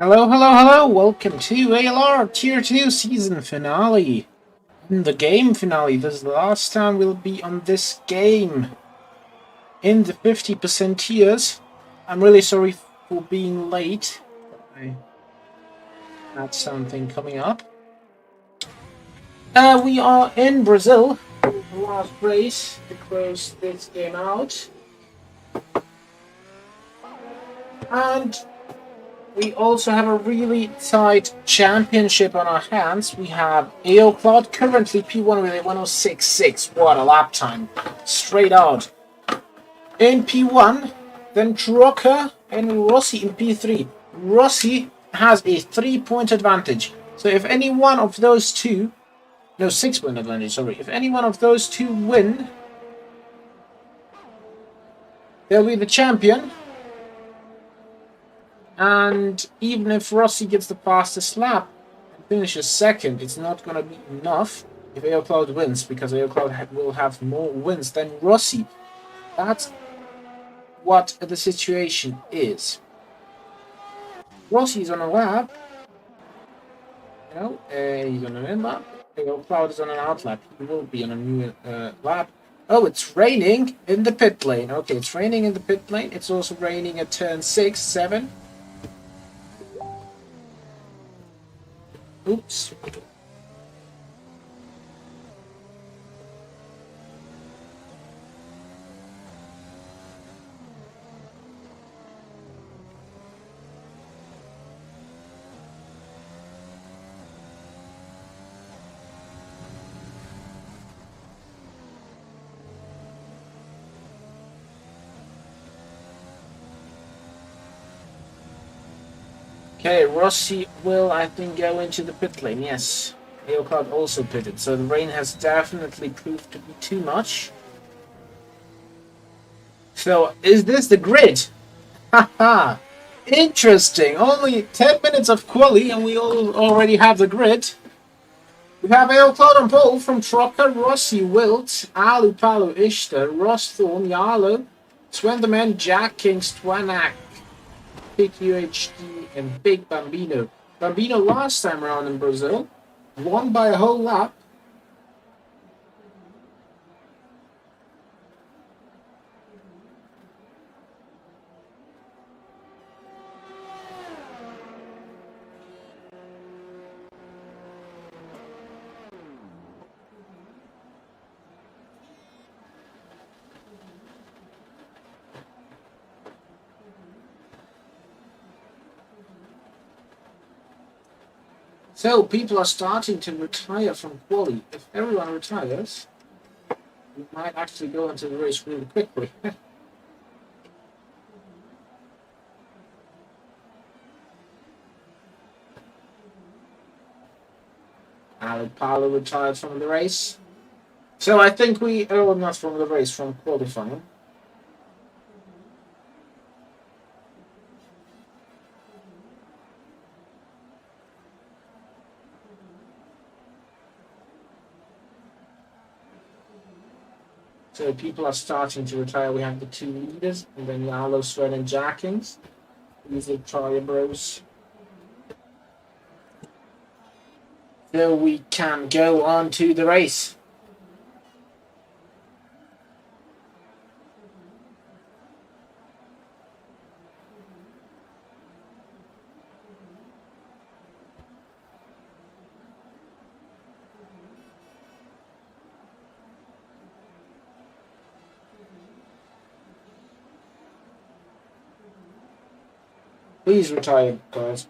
Hello, hello, hello! Welcome to ALR Tier 2 Season Finale. In the game finale, this is the last time we'll be on this game. In the 50% tiers. I'm really sorry for being late. I had something coming up. We are in Brazil. The last race to close this game out. And we also have a really tight championship on our hands. We have Aero currently P1 with a 106.6. What a lap time. Straight out. In P1, then Trucker and Rossi in P3. Rossi has a 3-point advantage. So if any one of those two, no, 6-point advantage, sorry. If any one of those two win, they'll be the champion. And even if Rossi gets the fastest lap and finishes second, it's not going to be enough if AirCloud wins, because AirCloud will have more wins than Rossi. That's what the situation is. Rossi's on a lap. He's on an in lap. AirCloud is on an out lap. He will be on a new lap. Oh, it's raining in the pit lane. Okay, it's raining in the pit lane. It's also raining at turn 6, 7. Oops. Okay, Rossi will, I think, go into the pit lane, yes. Leopard also pitted, so the rain has definitely proved to be too much. So, is this the grid? Haha! Interesting! Only 10 minutes of quali and we already have the grid. We have Aelcloud on pole from Trocker, Rossi, Wilt, Alu, Palu, Ishtar, Ross Thorn, Yarlo, Swenderman, Jack King, Stwanak, Big UHD, and Big Bambino. Bambino last time around in Brazil won by a whole lap. So people are starting to retire from quali. If everyone retires, we might actually go into the race really quickly. Alec Paolo retired from the race. So I think not from the race, from qualifying. So people are starting to retire. We have the two leaders, and then Yalo, Sven, and Jackings. These are Trial Bros. So we can go on to the race. Please retire, guys.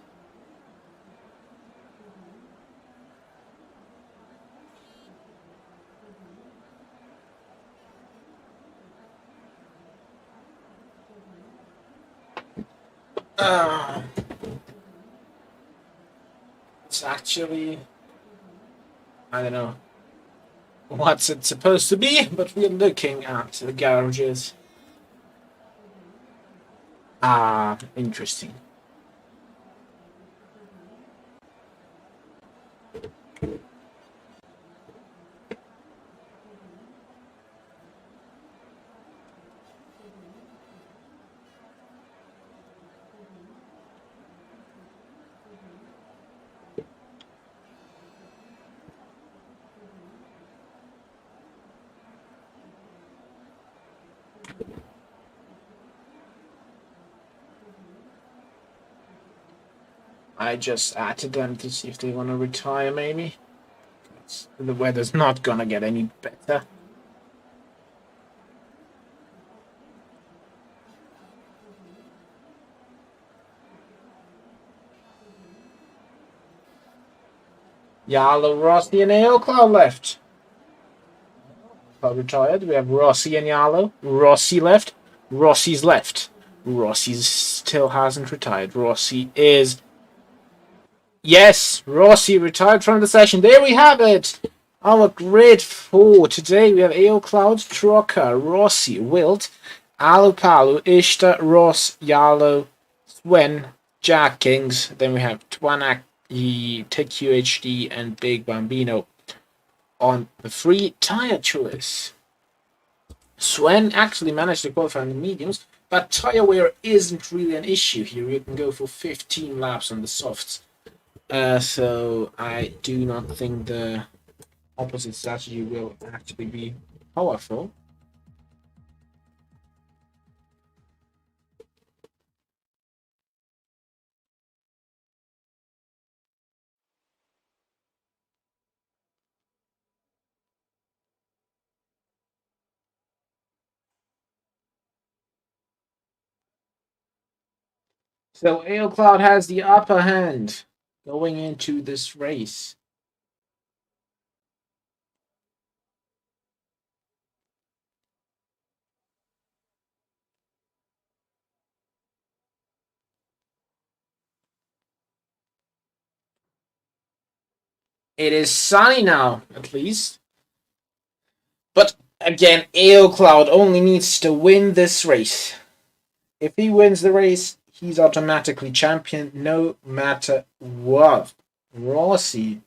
It's actually, I don't know what's it supposed to be, but we're looking at the garages. Interesting. I just added them to see if they want to retire, maybe. The weather's not gonna get any better. Yellow, Rossi, and AO Cloud left. Cloud retired. We have Rossi and Yellow. Rossi left. Rossi's left. Rossi still hasn't retired. Rossi is... Yes! Rossi retired from the session. There we have it! Our grid 4. Today we have AO Cloud, Trocker, Rossi, Wilt, Alu Palu, Ishta, Ross, Yalo, Swen, Jack Kings. Then we have Twanak, TQHD, and Big Bambino on the free tire choice. Swen actually managed to qualify in the mediums, but tire wear isn't really an issue here. You can go for 15 laps on the softs. So I do not think the opposite strategy will actually be powerful. So AO Cloud has the upper hand going into this race. It is sunny now, at least. But again, AO Cloud only needs to win this race. If he wins the race, he's automatically champion no matter what. Rossi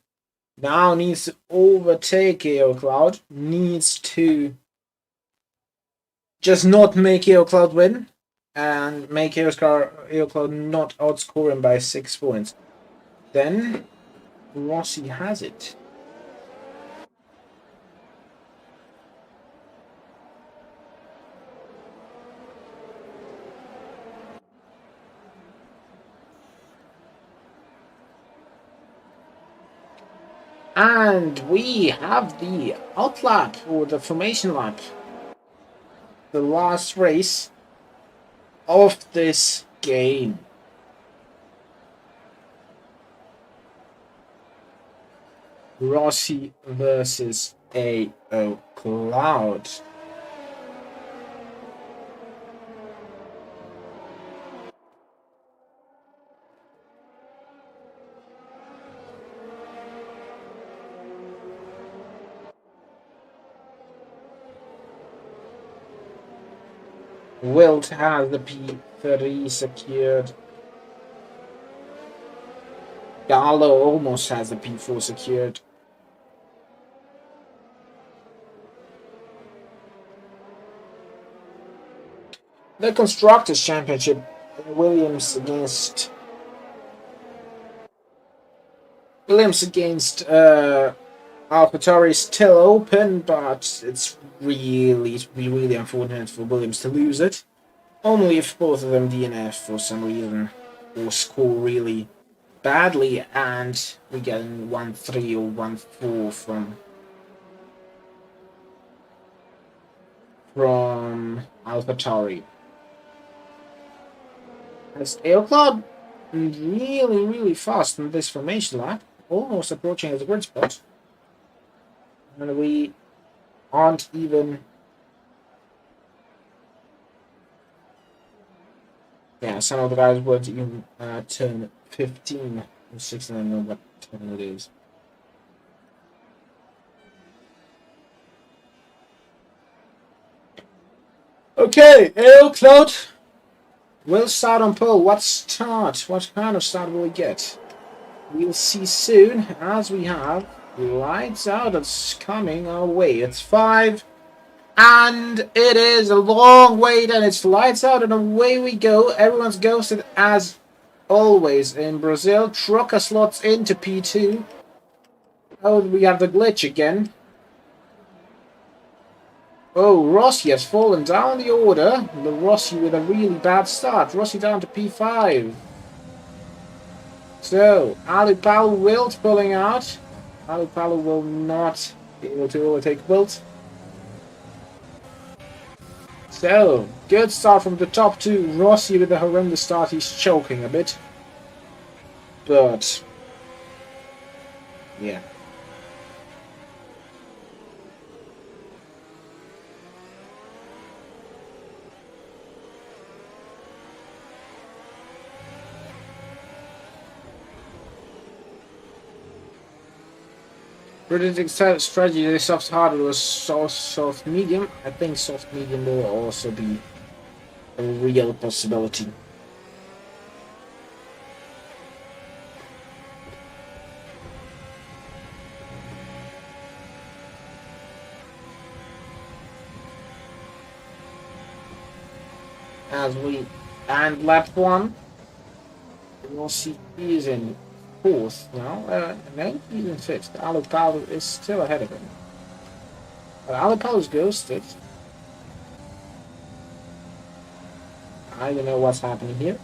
now needs to overtake AO Cloud, needs to just not make AO Cloud win, and make AO Cloud not outscore him by 6 points. Then Rossi has it. And we have the outlap, or the formation lap. The last race of this game. Rossi versus AO Cloud. Wilt has the P3 secured. Gallo almost has the P4 secured. The Constructors' Championship, Williams against AlphaTauri is still open, but it's really unfortunate for Williams to lose it. Only if both of them DNF for some reason or score really badly, and we get 1-3 or 1-4 from AlphaTauri. As AO Cloud really fast in this formation lap, almost approaching the grid spot. And we aren't even... Yeah, some of the guys won't even turn 15 or 16, I don't know what turn it is. Okay, AO Cloud will start on pole. What start? What kind of start will we get? We'll see soon, as we have lights out. It's coming our way. It's 5, and it is a long wait, and it's lights out, and away we go. Everyone's ghosted as always in Brazil. Trucker slots into P2. Oh, we have the glitch again. Oh, Rossi has fallen down the order. The Rossi with a really bad start. Rossi down to P5. So, Alipalu Wilt pulling out. Alipalu will not be able to overtake Wilt. So, good start from the top two. Rossi with a horrendous start. He's choking a bit. But, yeah. Predicting strategy, the soft hard was soft medium. I think soft medium will also be a real possibility. As we and lap one, we'll see he's in fourth now. No, he's in fifth. Alipalu is still ahead of him. But Alipalu's ghosted. I don't know what's happening here.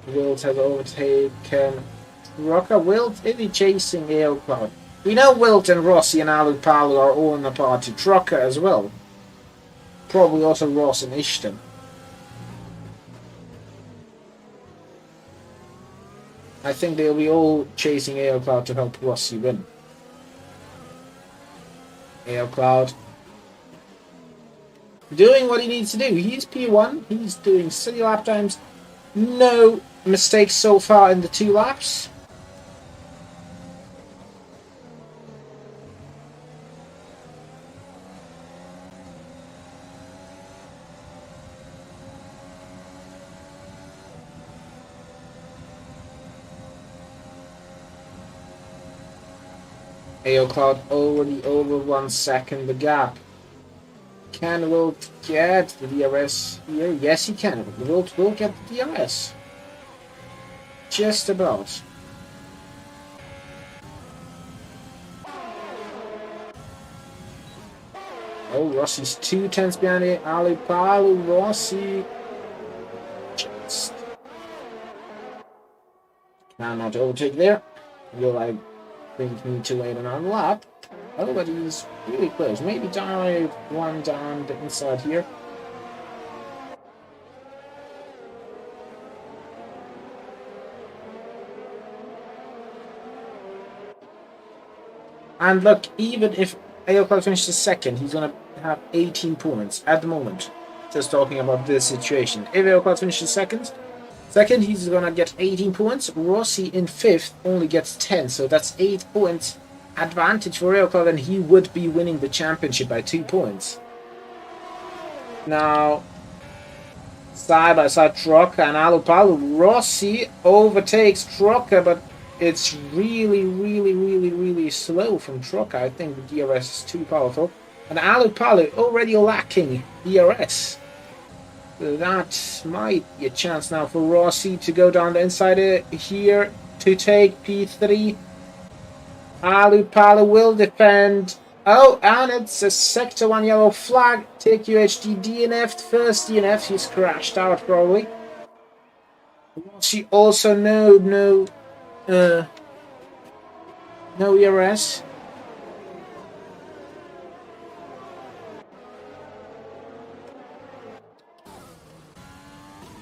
Wilt has overtaken Rocker. Wilt is he chasing AO Cloud? We know Wilt and Rossi and Alipalu are all in the party. Trucker as well. Probably also Ross and Ishton. I think they'll be all chasing AO Cloud to help Rossi win. AO Cloud doing what he needs to do. He's P1. He's doing steady lap times. No mistakes so far in the 2 laps. AO Cloud already over 1 second the gap. Can Wilt get the DRS here? Yes, he can. Wilt will get the DRS. Just about. Oh, Rossi's 2 tenths behind it. Alipalu, Rossi. Just cannot overtake there. Will I think need to wait another lap? Oh, but he's really close. Maybe down one down the inside here. And look, even if AO Cloud finishes second, he's gonna have 18 points at the moment. Just talking about this situation. If AO Cloud finishes second, he's gonna get 18 points. Rossi in fifth only gets 10, so that's 8 points advantage for AO Cloud, and he would be winning the championship by 2 points. Now, side by side, Trucker and Alipalu. Rossi overtakes Trucker, but it's really slow from Trucker. I think the DRS is too powerful. And Alipalu already lacking DRS. So that might be a chance now for Rossi to go down the inside here to take P3. Alipalu will defend. Oh, and it's a Sector 1 yellow flag. Take UHD DNF'd. First DNF, he's crashed out probably. Rossi also no ERS.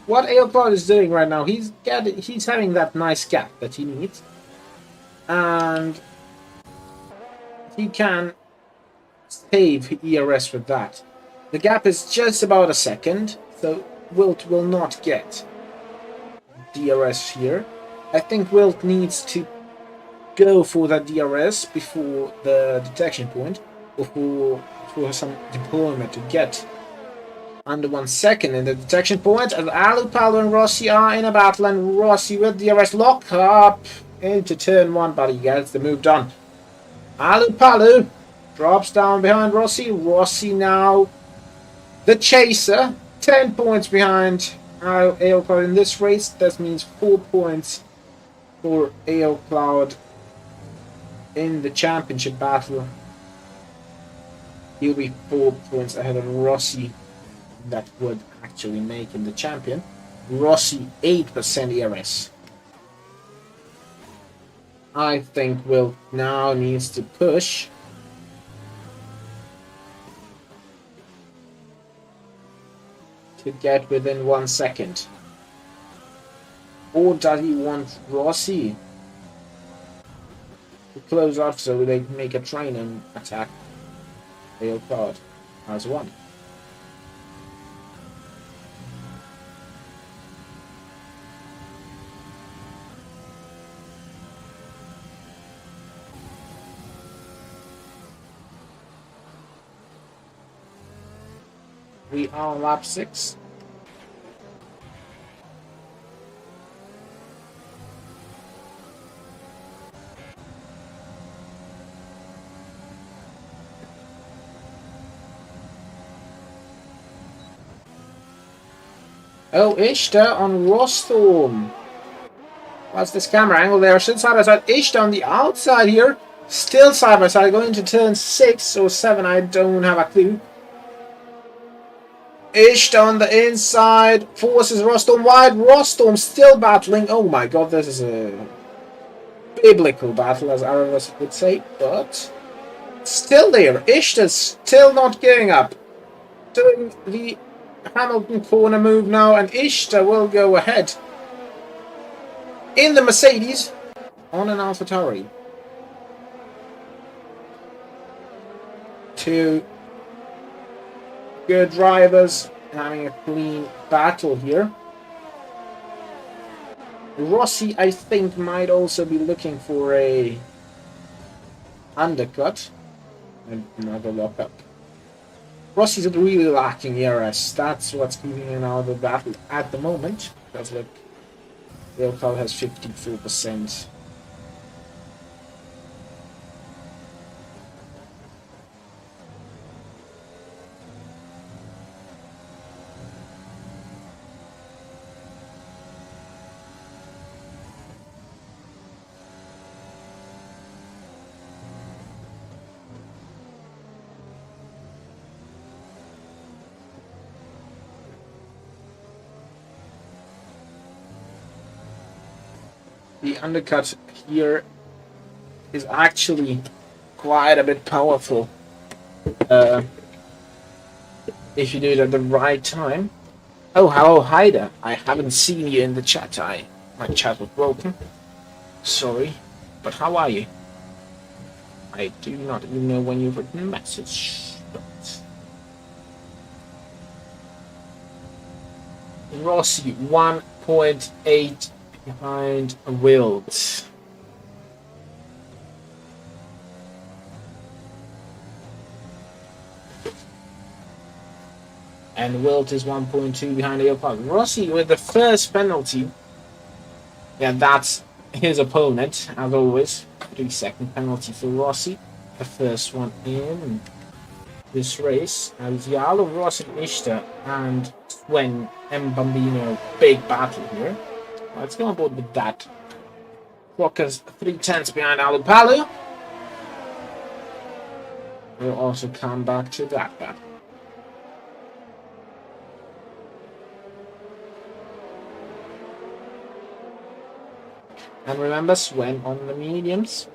What AO Cloud is doing right now, he's having that nice gap that he needs, and he can save ERS with that. The gap is just about a second, so Wilt will not get DRS here. I think Wilt needs to go for that DRS before the detection point, or for some deployment to get under 1 second in the detection point. And Alipalu and Rossi are in a battle, and Rossi with DRS lock up into turn 1, but he gets the move done. Alipalu drops down behind Rossi. Rossi now the chaser, 10 points behind AO Cloud in this race. That means 4 points for AO Cloud in the championship battle. He'll be 4 points ahead of Rossi. That would actually make him the champion. Rossi 8% ERS. I think Will now needs to push to get within 1 second. Or does he want Rossi to close off so they can make a train and attack Leopard as one? We are on lap 6. Oh, Ishta on Rostorm. What's this camera angle there? Still side by side. Ishta on the outside here. Still side by side. Going to turn 6 or 7. I don't have a clue. Ishta on the inside. Forces Rostorm wide. Rostorm still battling. Oh my god, this is a biblical battle, as Aero would say. But still there. Ishta's still not giving up. Doing the Hamilton corner move now, and Ishta will go ahead in the Mercedes on an AlphaTauri. Two good drivers having a clean battle here. Rossi, I think, might also be looking for a undercut and another lockup. Rossi's really lacking ERS. That's what's keeping him out of the battle at the moment. Because look, Leopard has 54%. The undercut here is actually quite a bit powerful if you do it at the right time. Oh, hello, Haida. I haven't seen you in the chat. My chat was broken. Sorry, but how are you? I do not even know when you've written a message. But Rossi 1.8 behind Wilt. And Wilt is 1.2 behind Leopard. Rossi with the first penalty. Yeah, that's his opponent, as always. 3-second penalty for Rossi. The first one in this race. As Yalo, Rossi, Ishta, and Swen M. Bambino, big battle here. Let's go on board with that. Walker's 3/10 behind Alupalu. We'll also come back to that battle. And remember, Swen on the mediums.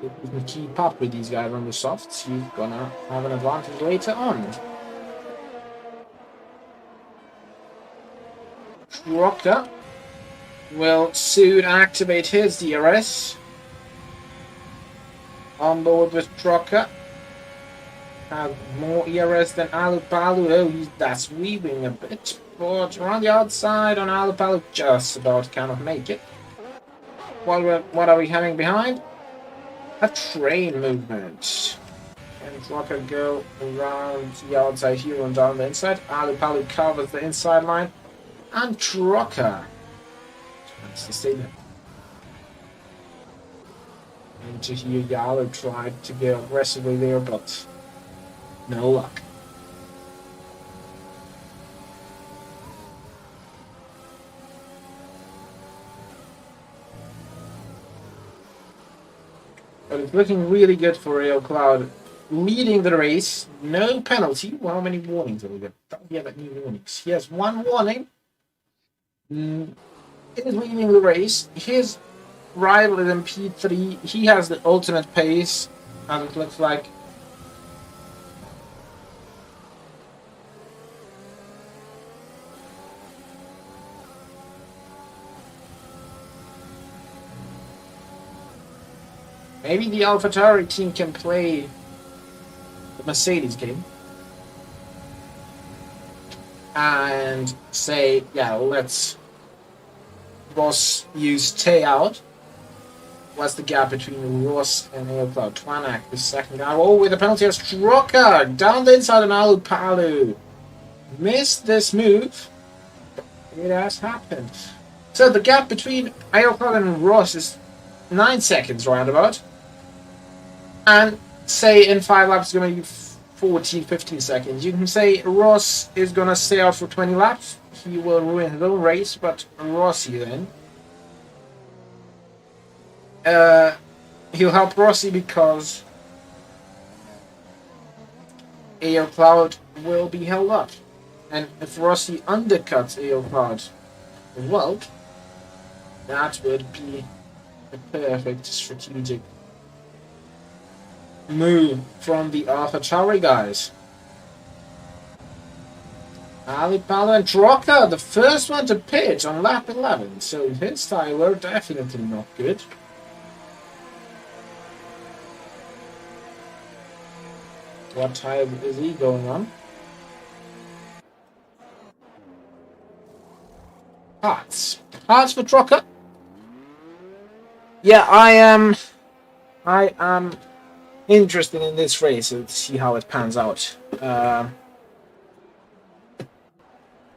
If you can keep up with these guys on the softs, you're gonna have an advantage later on. Rocker will soon activate his DRS. On board with Trocker. Have more ERS than Alupalu. Oh, that's weaving a bit. But around the outside on Alupalu, just about cannot make it. What are we having behind? A train movement. And Trocker go around the outside here and down the inside. Alupalu covers the inside line. And Trocker tries to stay there. And to hear Yalo tried to go aggressively there, but no luck. But it's looking really good for Real Cloud. Leading the race, no penalty. Well, how many warnings have we got? Yeah, but new warnings. He has one warning. Is leading the race. His rival is in P3. He has the ultimate pace, as it looks like. Maybe the AlphaTauri team can play the Mercedes game and say, yeah, let's Ross use Tay out. What's the gap between Ross and Aircloud? Twanak, the second guy. Oh, with a penalty of Stroker down the inside of Alu Palu. Missed this move. It has happened. So the gap between Aircloud and Ross is 9 seconds roundabout. And say in 5 laps it's going to be 14, 15 seconds. You can say Ross is going to stay out for 20 laps. He will ruin his own race, but Rossi then. He'll help Rossi because AO Cloud will be held up. And if Rossi undercuts AO Cloud as well, that would be a perfect strategic move from the AlphaTauri guys. Ali Palo and Troca, the first one to pitch on lap 11, so his tires were definitely not good. What tire is he going on? Parts for Troca. Yeah, I am interested in this race to see how it pans out.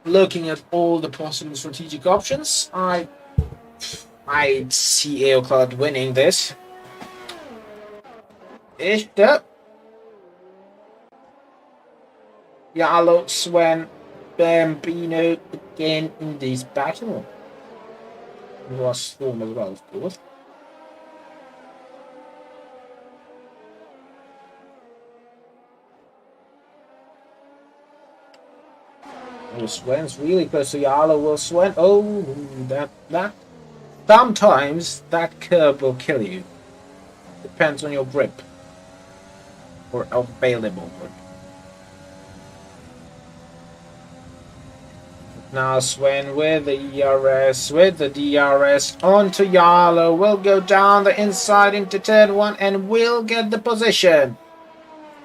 Looking at all the possible strategic options, I see Aocloud winning this. Ishta. Yalo, Sven, Bambino again in this battle. Ross Storm as well, of course. Oh, Sven's really close to Yalo. Will Sven? Oh, that. Sometimes that curb will kill you. Depends on your grip. Or available grip. Now Sven with the ERS, with the DRS onto Yalo. Will go down the inside into turn 1 and will get the position.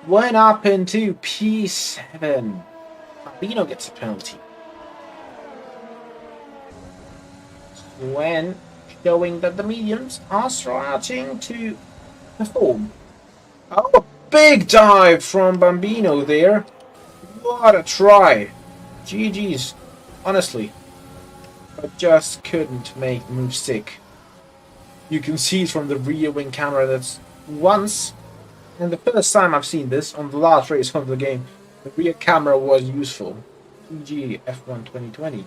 Went up into P7. Bino gets a penalty. When showing that the mediums are starting to perform. Oh, a big dive from Bambino there. What a try. GG's. Honestly. I just couldn't make the move stick. You can see from the rear wing camera that once, and the first time I've seen this on the last race of the game, the rear camera was useful. GG F1 2020.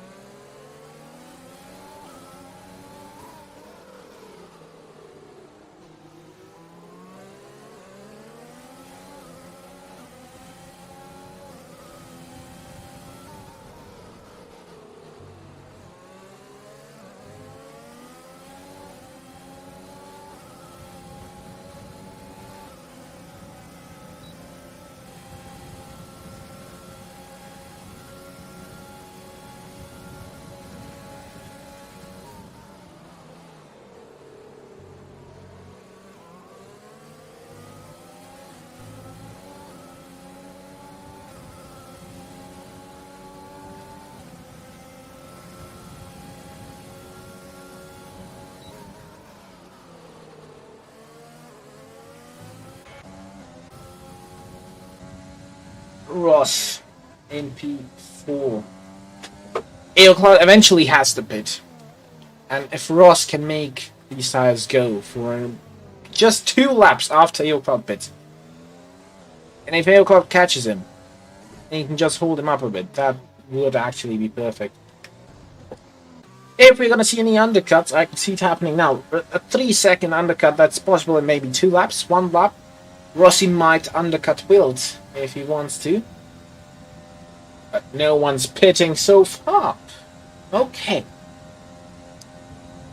Ross in P4. Aocloud eventually has the pit. And if Ross can make these tires go for just 2 laps after Aocloud pits, and if Aocloud catches him, and he can just hold him up a bit, that would actually be perfect. If we're going to see any undercuts, I can see it happening now. A 3-second undercut that's possible in maybe 2 laps, 1 lap. Rossi might undercut Wilt if he wants to. But no one's pitting so far. Okay.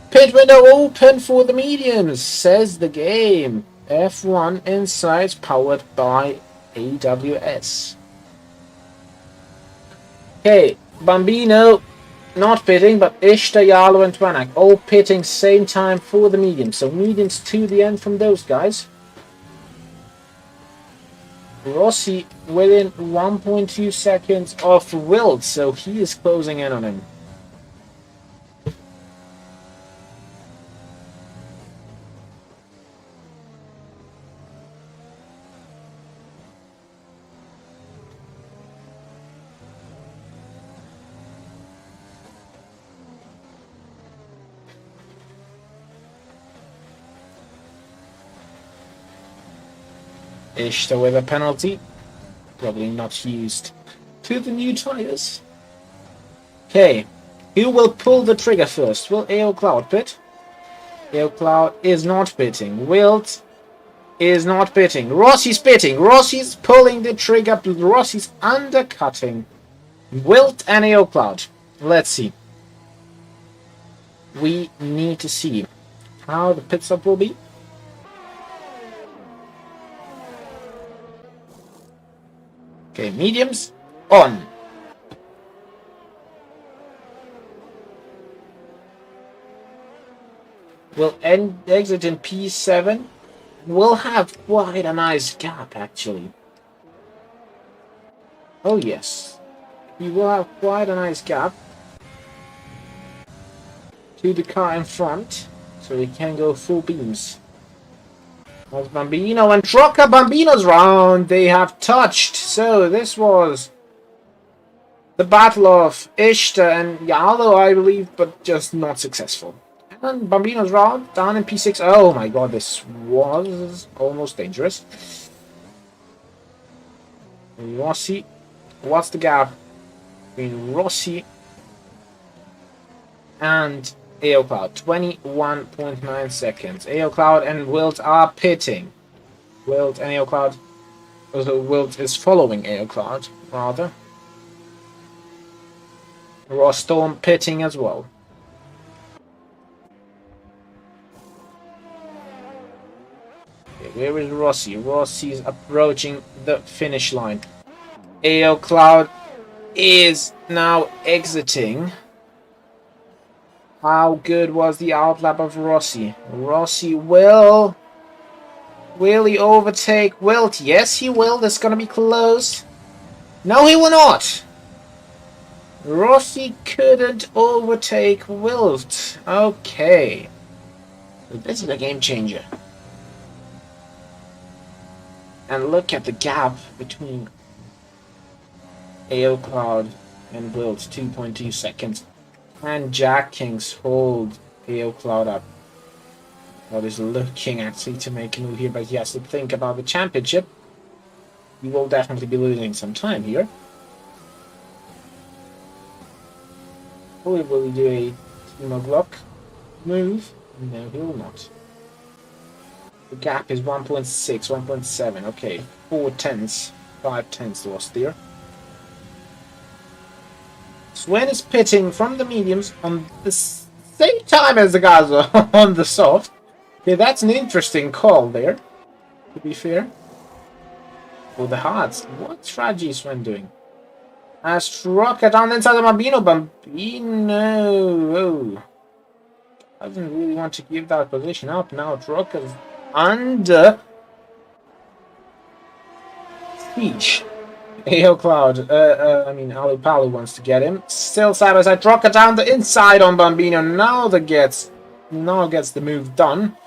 Pit window open for the mediums, says the game. F1 Insights powered by AWS. Okay, Bambino not pitting, but Ishta, Yalo, and Twanak all pitting same time for the mediums. So mediums to the end from those guys. Rossi within 1.2 seconds of Wilt, so he is closing in on him. Ishta with a penalty. Probably not used to the new tires. Okay, who will pull the trigger first? Will AO Cloud pit? AO Cloud is not pitting. Wilt is not pitting. Rossi's pitting. Rossi's pulling the trigger. Rossi's undercutting Wilt and AO Cloud. Let's see. We need to see how the pit stop will be. Okay, mediums on. We'll exit in P7. We'll have quite a nice gap, actually. Oh, yes. We will have quite a nice gap to the car in front, so we can go full beams. As Bambino and Troca Bambino's round, they have touched. So this was the battle of Ishta and Yalo, I believe, but just not successful. And Bambino's round down in P6. Oh my god, this was almost dangerous. Rossi, what's the gap between Rossi and AO Cloud? 21.9 seconds. AO Cloud and Wilt are pitting. Wilt and AO Cloud. Also, Wilt is following AO Cloud, rather. Ross Storm pitting as well. Okay, where is Rossi? Rossi's approaching the finish line. AO Cloud is now exiting. How good was the outlap of Rossi? Rossi will he overtake Wilt? Yes, he will. That's going to be close. No, he will not. Rossi couldn't overtake Wilt. Okay. This is a game changer. And look at the gap between AO Cloud and Wilt. 2.2 seconds. And Jack Kings hold AO Cloud up. Cloud is looking actually to make a move here, but he has to think about the championship. He will definitely be losing some time here. Or will he do a Team of Luck move? No, he will not. The gap is 1.6, 1.7. Okay, 4 tenths, 5 tenths lost there. Swen is pitting from the mediums on the same time as the guys on the soft. Okay, that's an interesting call there, to be fair. For the hards, what strategy is Swen doing? As Rocket on the inside of Bambino. Bambino doesn't really want to give that position up now. Rocket's under siege. AO Cloud, Ali Palu wants to get him. Still side by side. Rocket down the inside on Bambino. Now gets the move done.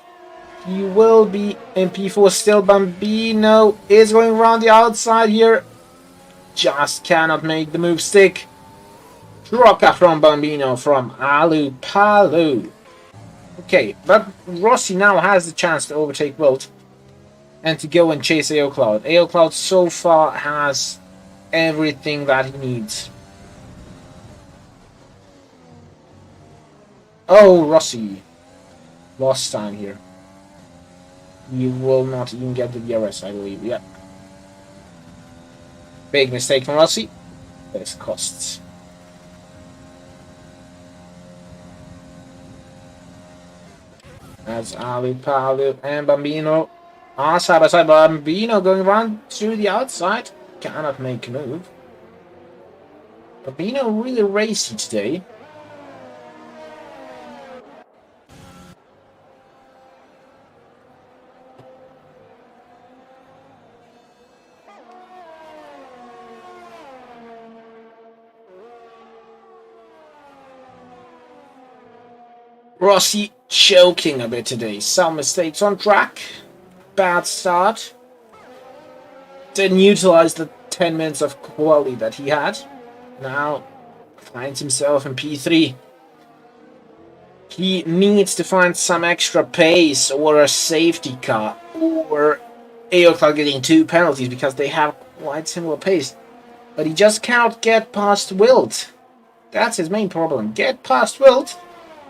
He will be in P4 still. Bambino is going around the outside here. Just cannot make the move stick. Rocket from Bambino from Alu Palu. Okay, but Rossi now has the chance to overtake Wilt and to go and chase AO Cloud. AO Cloud so far has everything that he needs. Oh, Rossi lost time here. He will not even get the DRS, I believe. Yeah. Big mistake from Rossi. This costs. That's Ali Palu and Bambino are side by side. Bambino going around to the outside. Cannot make a move. Bambino really racy today. Rossi choking a bit today. Some mistakes on track. Bad start. Didn't utilize the 10 minutes of quality that he had. Now finds himself in P3. He needs to find some extra pace or a safety car or AOK getting 2 penalties because they have quite similar pace. But he just cannot get past Wilt. That's his main problem. Get past Wilt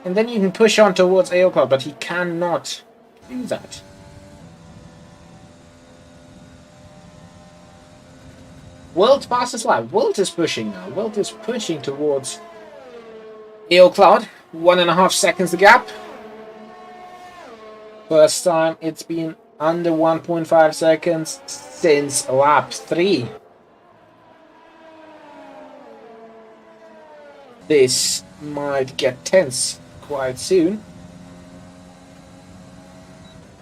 and then you can push on towards AOK, but he cannot do that. Wilt passes live. Wilt is pushing now. Wilt is pushing towards AOK. 1.5 seconds the gap. First time it's been under 1.5 seconds since lap 3. This might get tense quite soon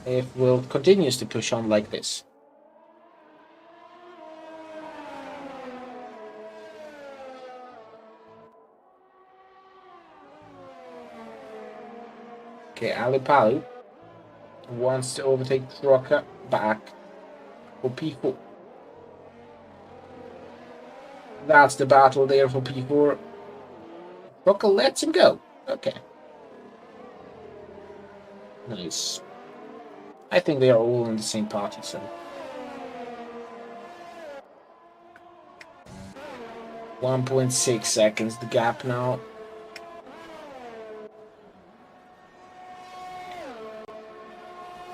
if Wilt continues to push on like this. Okay, Ali Palu wants to overtake Rocker back for P4. That's the battle there for P4. Rocker lets him go. Okay. Nice. I think they are all in the same party, so. 1.6 seconds the gap now.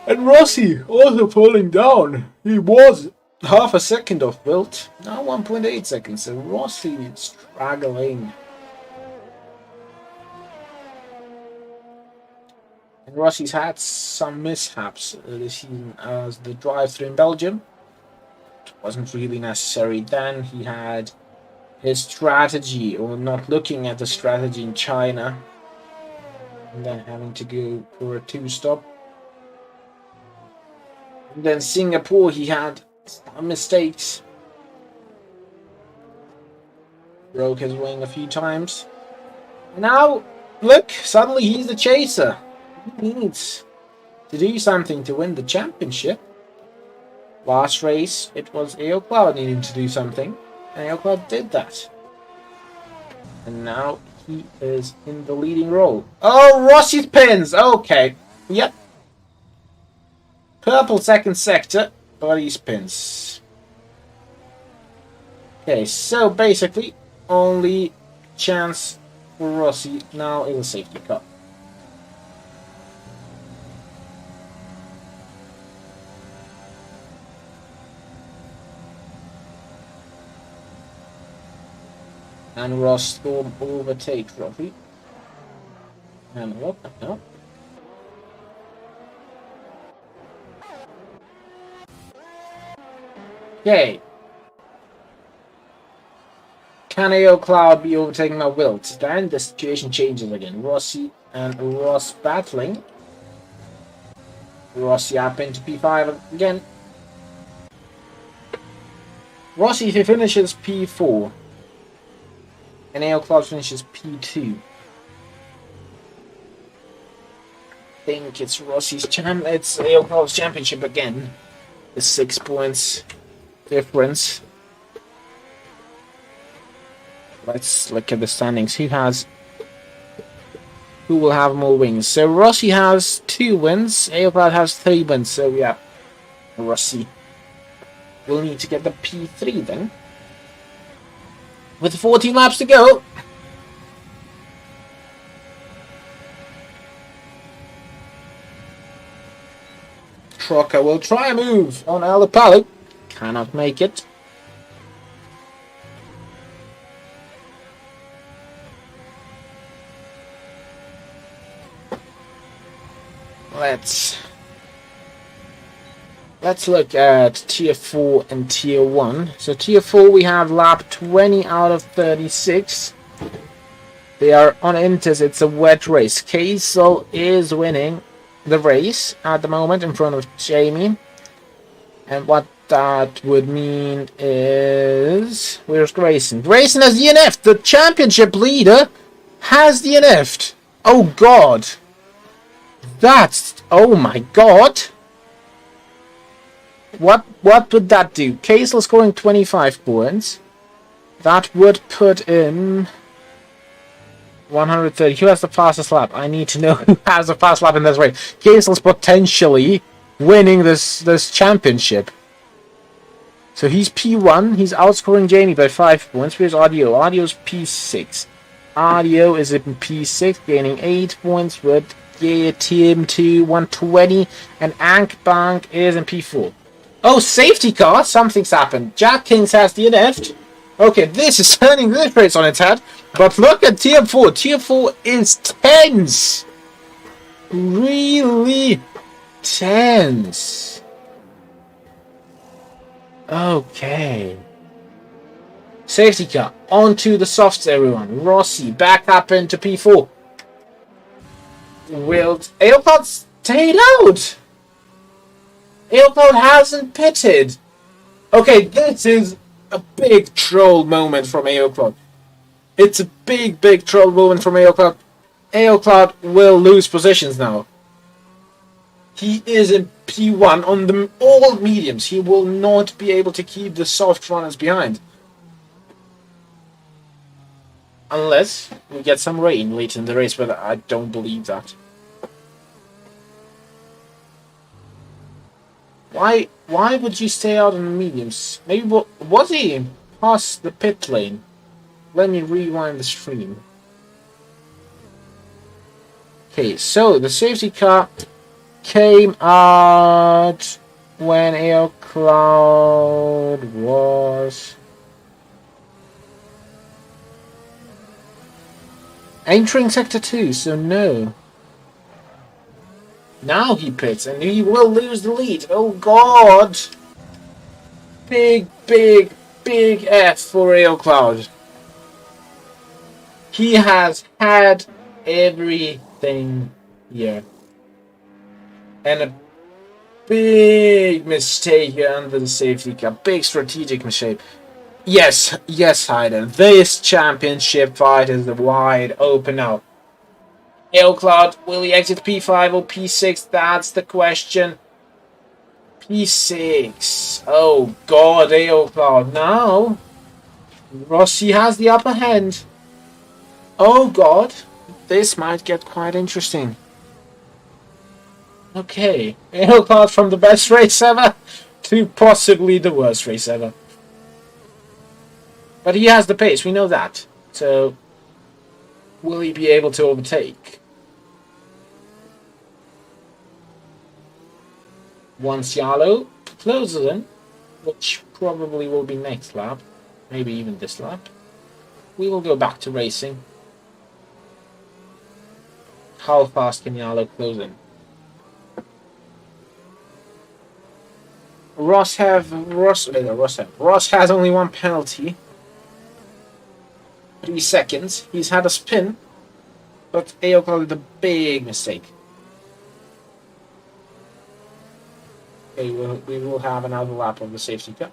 And Rossi also pulling down. He was half a second off Wilt. Now 1.8 seconds. So Rossi is struggling. And Rossi's had some mishaps this season as the drive-through in Belgium. It wasn't really necessary then. He had his strategy, or not looking at the strategy in China. And then having to go for a 2-stop. And then Singapore, he had some mistakes. Broke his wing a few times. Now, look, suddenly he's the chaser. He needs to do something to win the championship. Last race, it was AOK needing to do something. And AOK did that. And now he is in the leading role. Oh, Rossi pins! Okay. Yep. Purple second sector, but he spins. Okay, so basically, only chance for Rossi now is a safety car. And Ross Storm overtakes Rossi. And what the hell? Okay. Can AOK be overtaken by Wilt? Then the situation changes again. Rossi and Ross battling. Rossi up into P5 again. Rossi, if he finishes P4. And AOK finishes P2. I think it's Rossi's it's AOK's championship again. The 6 points difference. Let's look at the standings. Who will have more wins? So Rossi has 2 wins. AOK has 3 wins. So yeah, Rossi will need to get the P3 then. With 14 laps to go. Trocker will try a move on Alapalo. Cannot make it. let's look at tier 4 and tier 1. So tier 4 we have lap 20 out of 36. They are on Inters, it's a wet race. Kaisel is winning the race at the moment in front of Jamie. And what that would mean is... Where's Grayson? Grayson has DNF'd! The championship leader has DNF'd! Oh god! That's... Oh my god! What would that do? Kaisel scoring 25 points. That would put in... 130. Who has the fastest lap? I need to know who has the fastest lap in this race. Kaisel's potentially winning this championship. So he's P1. He's outscoring Jamie by 5 points. Where's Audio? Audio's P6. Audio is in P6, gaining 8 points with Tim to 120. And Ankbank is in P4. Oh, safety car! Something's happened. Jack Kings has DNF'd. Okay, this is turning this race on its head. But look at tier 4. Tier 4 is tense. Really tense. Okay. Safety car. Onto the softs, everyone. Rossi back up into P4. Will Aelpod stay out? Aelpod hasn't pitted. Okay, this is a big troll moment from Aelpod. It's a big troll moment from Aelcloud. Aelcloud will lose positions now. He is in P1 on all mediums. He will not be able to keep the soft runners behind. Unless we get some rain late in the race, but I don't believe that. Why would you stay out on the mediums? Maybe was he past the pit lane? Let me rewind the stream. Okay, so the safety car came out when Aelcloud was entering sector 2, so no. Now he pits and he will lose the lead. Oh god! Big F for Aelcloud. He has had everything here. And a big mistake here under the safety car. Big strategic mistake. Yes, Hayden. This championship fight is wide open now. Aelcloud, will he exit P5 or P6? That's the question. P6. Oh god, Aelcloud. Now, Rossi has the upper hand. Oh god, this might get quite interesting. Okay, Aelcloud from the best race ever to possibly the worst race ever. But he has the pace, we know that. So, will he be able to overtake? Once Yalo closes in, which probably will be next lap, maybe even this lap, we will go back to racing. How fast can Yalo close in? Ross has only one penalty. 3 seconds. He's had a spin, but Aelcloud did a big mistake. Okay, we will have another lap of the safety car.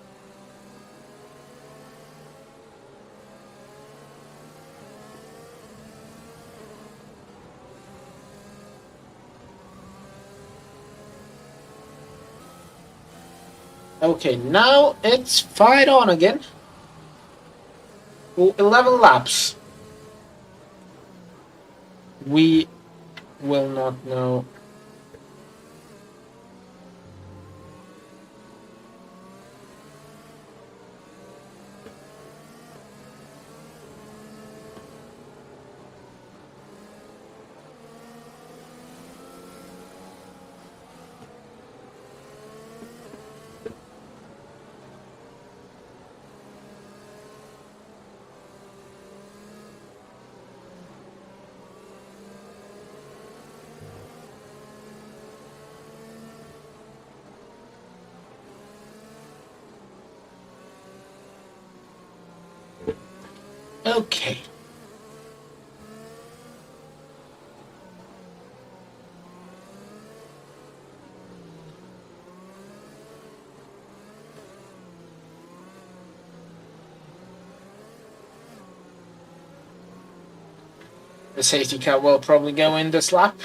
Okay, now it's fight on again. 11 laps. We will not know. Okay. The safety car will probably go in this lap.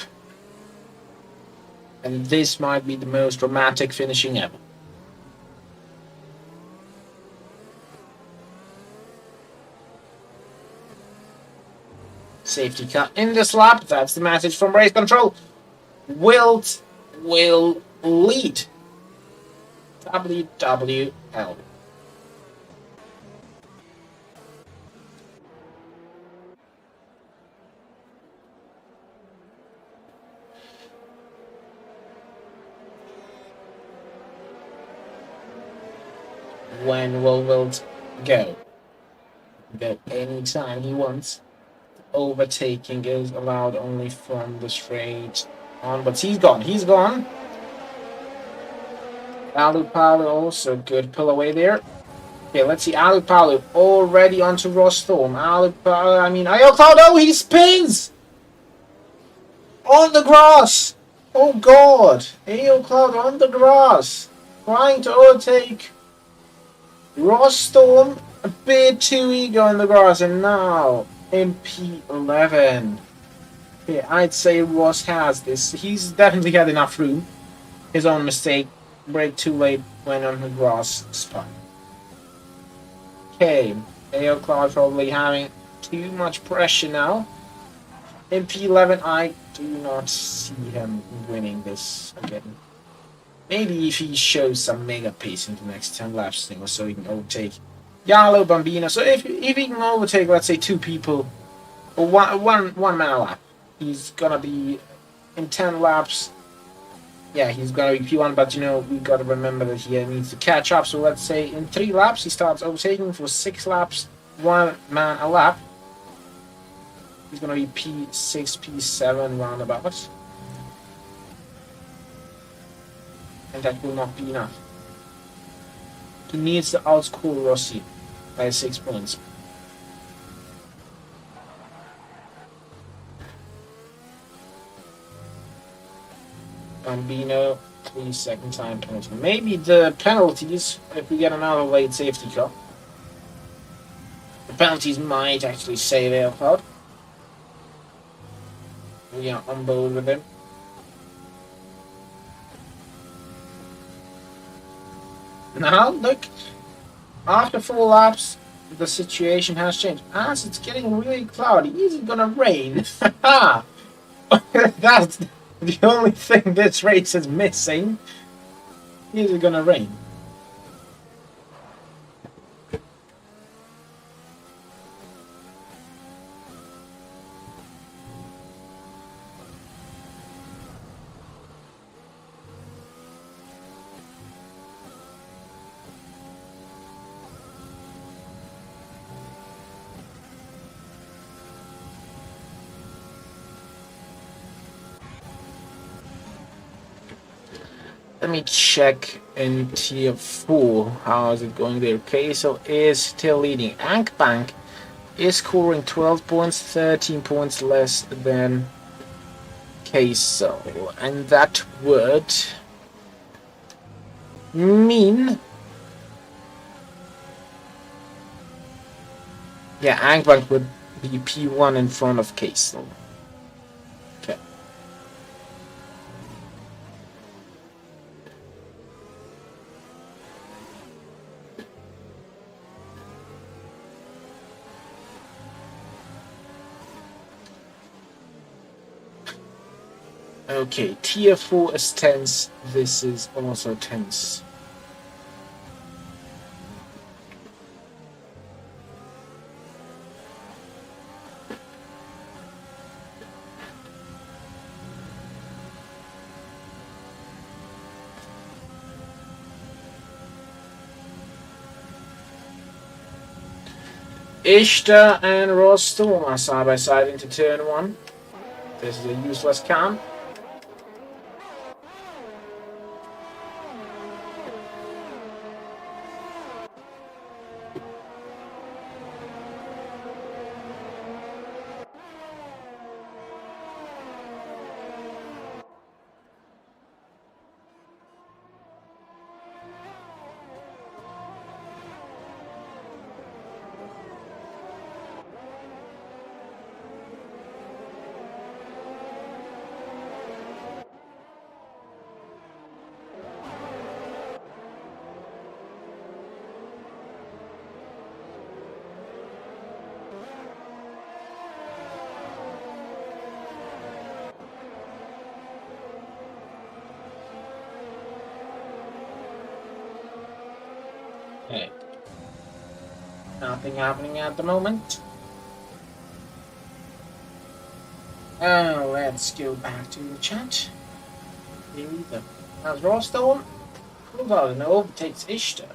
And this might be the most dramatic finishing ever. Safety car in this lap. That's the message from race control. Wilt will lead. WWL. When will Wilt go? Go anytime he wants. Overtaking is allowed only from the straight on, but he's gone. He's gone. Alupalu also good pull away there. Okay, let's see. Alupalu already onto Rostorm. Alupalu, I mean, oh, he spins on the grass. Oh God, Cloud on the grass, trying to overtake Rostorm. A bit too eager on the grass, and now in P11. Okay, I'd say Ross has this. He's definitely had enough room. His own mistake. Brake too late when on the grass spun. Okay, Cloud probably having too much pressure now. In P11, I do not see him winning this again. Maybe if he shows some mega pace in the next 10 laps or so, he can overtake Yalo Bambino. So if he can overtake, let's say, two people, or one man a lap, he's gonna be in 10 laps. Yeah, he's gonna be P1, but you know, we gotta remember that he needs to catch up. So let's say in 3 laps, he starts overtaking. For 6 laps, 1 man a lap. He's gonna be P6, P7 roundabout. And that will not be enough. He needs to outscore Rossi by 6 points. Bambino, 3-second time penalty. Maybe the penalties, if we get another late safety car, the penalties might actually save AirPod. We are on board with him. Now, look, after 4 laps, the situation has changed. As it's getting really cloudy, is it gonna rain? That's the only thing this race is missing. Is it gonna rain? Let me check in tier 4. How is it going there? Queso is still leading. Ankbank is scoring 12 points, 13 points less than Queso. And that would mean... yeah, Ankbank would be P1 in front of Queso. Okay. Okay, tier 4 is tense. This is also tense. Ishtar and Rostorm are side by side into turn 1. This is a useless cam. Nothing happening at the moment. Let's go back to the chat. Here we go. As Rostorm pulls out and overtakes Ishtar.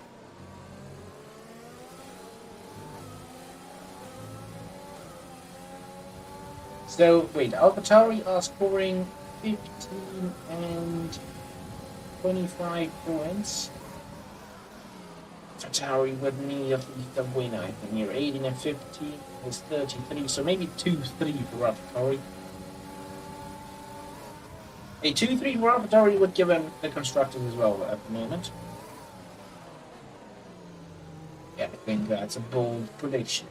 So, wait, AlphaTauri are scoring 15 and 25 points. AlphaTauri would need at least a win, I think. Here, 18 and 15 is 33, so maybe 2-3 for AlphaTauri. A 2-3 for AlphaTauri would give him the constructors as well at the moment. Yeah, I think that's a bold prediction.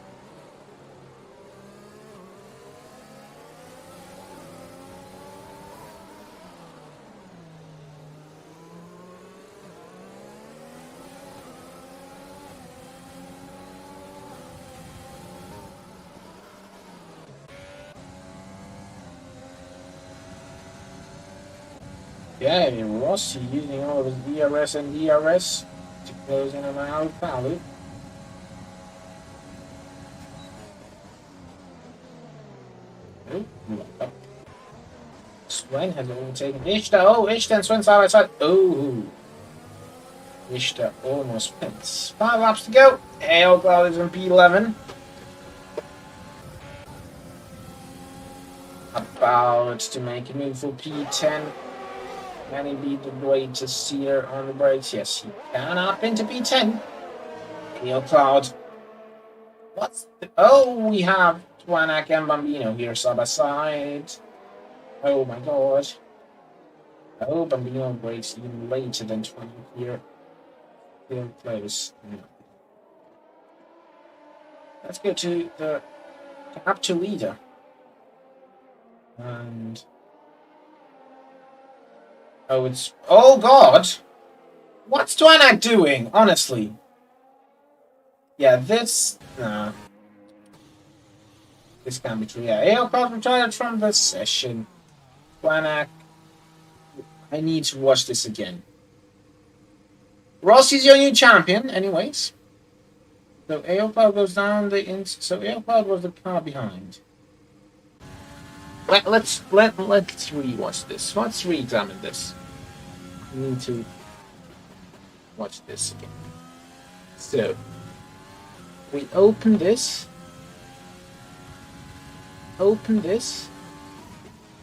Yeah, Rossi using all of his DRS and DRS to close in on our value. Sven has overtaken Ishtar. Oh, Ishtar and Sven side by side. Oh, Ishtar almost wins. 5 laps to go. ALR is in P11. About to make a move for P10. Can he beat the greatest seer on the brakes? Yes, he can up into P10. Hail Cloud. What's the... Oh, we have Twanak and Bambino here side by side. Oh my god. Oh, Bambino breaks even later than 20 here. Still close. Let's go to the capture leader. And... Oh, it's... Oh god! What's Twanak doing? Honestly. Yeah, this... Nah. This can't be true. Yeah, ALR retired from the session. Twanak... I need to watch this again. Rossi's your new champion, anyways. So ALR goes down the... So ALR was the car behind. Let's rewatch this. Let's re-examine this. We need to watch this again. So we open this. Open this.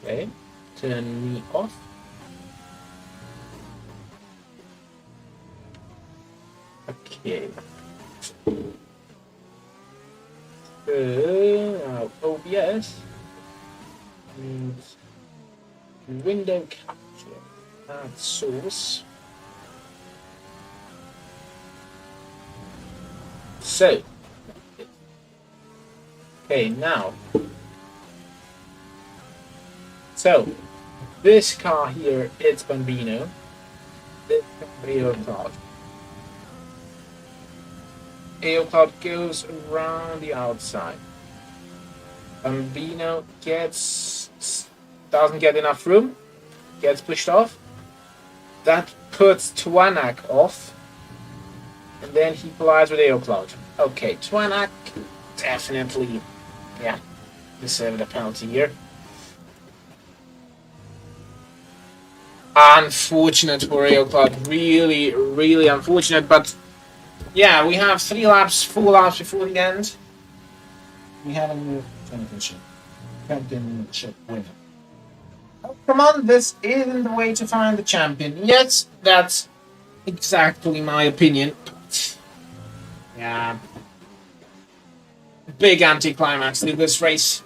Okay. Turn me off. Okay. OBS. Window capture. Add source. So. Okay, now. So, this car here, it's Bambino. This Aero Cloud. Aero Cloud goes around the outside. Bambino doesn't get enough room, gets pushed off. That puts Twanak off, and then he collides with Aero Cloud. Okay, Twanak definitely, yeah, deserved a penalty here. Unfortunate for Aero Cloud, really, really unfortunate, but yeah, we have 4 laps before the end. We have a new championship winner. Oh, come on, this isn't the way to find the champion. Yes, that's exactly my opinion. Yeah. Big anticlimax to this race.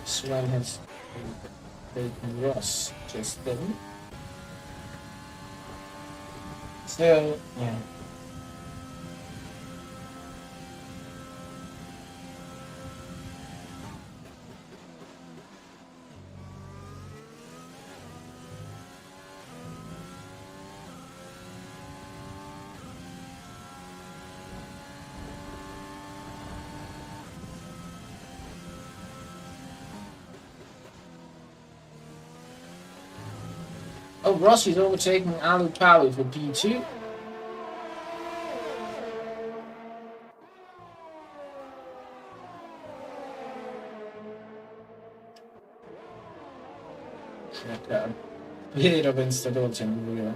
Sven has taken Ross just then. So, yeah. Oh, Rossi's overtaking Alu Palu for P2. Okay. Bit of instability in the wheel.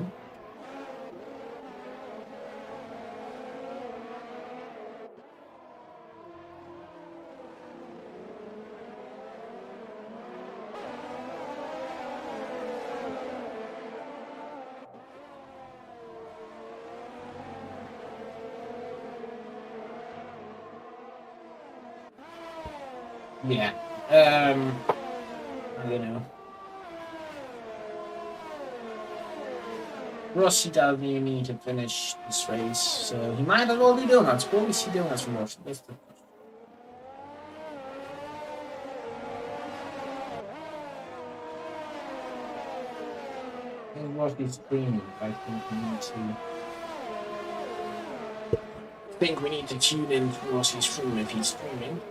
Yeah. I don't know. Rossi doesn't even need to finish this race, so he might as well do donuts. Will we see donuts from Rossi? That's the question. I think Rossi's screaming. I think we need to tune in to Rossi's stream if he's streaming.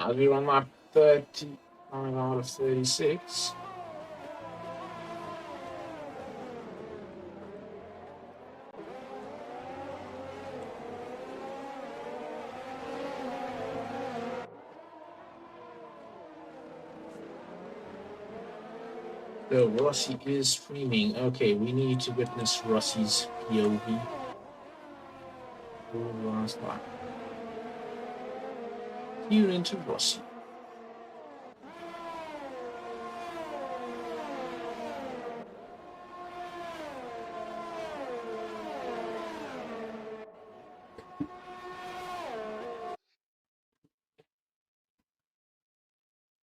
As we run lap 30 out of 36. So Rossi is streaming. Okay, we need to witness Rossi's POV. Last lap. Tune into Rossi.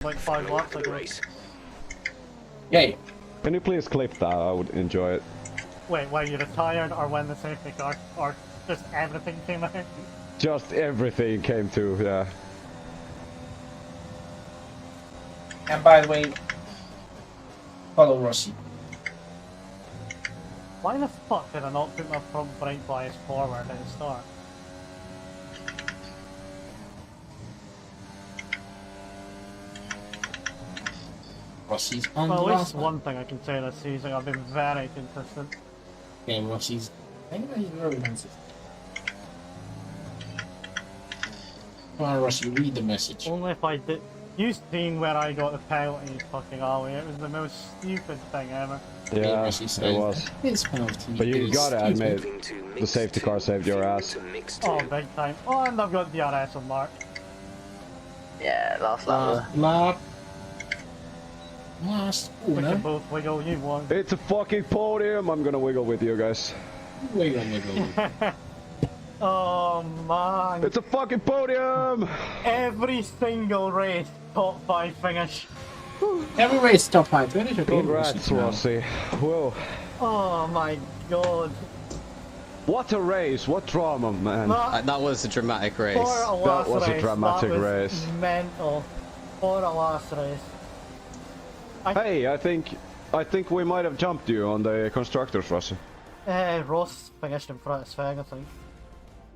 Like 5 laps, I guess. Yay. Can you please clip that? I would enjoy it. Wait, when you retired or when the safety car, or just everything came out? Just everything came to, yeah. And by the way, follow Rossi. Why the fuck did I not put my front brake bias forward at the start? Rossi's on Well, the at last least one thing I can say this season, I've been very consistent. Okay, Rossi's. I think he's very consistent. Come on, Rossi, read the message. Only if I did. You've seen where I got the penalty fucking alley. It was the most stupid thing ever. Yeah, it was. His penalty. But you gotta stupid. admit, the safety car saved your ass. Oh, big time. Oh, and I've got DRS on Mark. Yeah, last lap. Lap. Last We corner. can both wiggle, you won. It's a fucking podium! I'm gonna wiggle with you guys. Wiggle, wiggle. Oh man. It's a fucking podium! Every single race, top 5 finish. Every race top 5 finish. Okay, Congrats, Rossi. Whoa. Oh my god. What a race, what drama, man. That was a dramatic race. For a last was a race, dramatic that was race. Mental. For a last race. Hey, I think we might have jumped you on the constructors, Rossi. Ross finished in front of Sven, I think.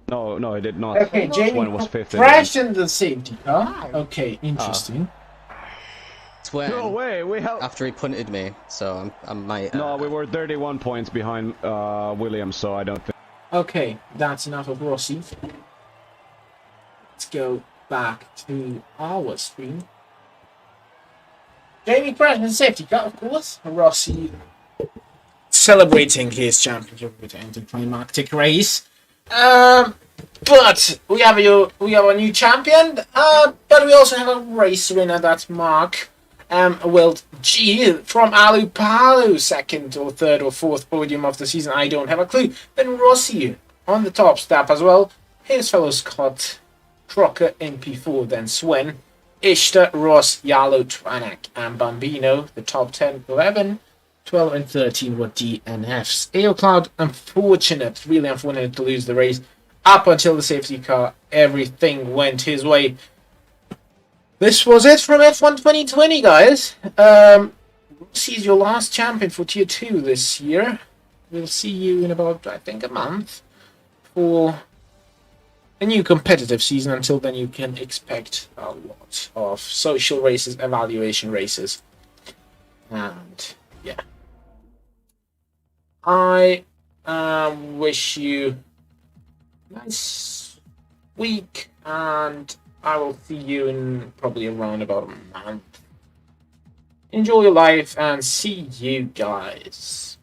No, he did not. Okay, Jamie Swen was fifth. crashed in the safety car. Okay, interesting. Swen, No way, we have. after he punted me, so I might. No, we were 31 points behind Williams, so I don't think. Okay, that's enough of Rossi. Let's go back to our stream. Jamie crashed in the safety car, of course. Rossi celebrating his championship with an anticlimactic race. But we have a new champion. But we also have a race winner. That's Mark. Wilt G from Alu Palu, second or third or fourth podium of the season. I don't have a clue. Then Rossi on the top step as well. His fellow Scott Crocker in P4. Then Swen, Ishtar, Ross, Yalo, Tranak, and Bambino. The top 10, 11. 12 and 13 were DNFs. AO Cloud, really unfortunate to lose the race. Up until the safety car, everything went his way. This was it from F1 2020, guys. Rossi's your last champion for Tier 2 this year. We'll see you in about, I think, a month for a new competitive season. Until then, you can expect a lot of social races, evaluation races, and yeah. I wish you a nice week, and I will see you in probably around about a month. Enjoy your life, and see you guys.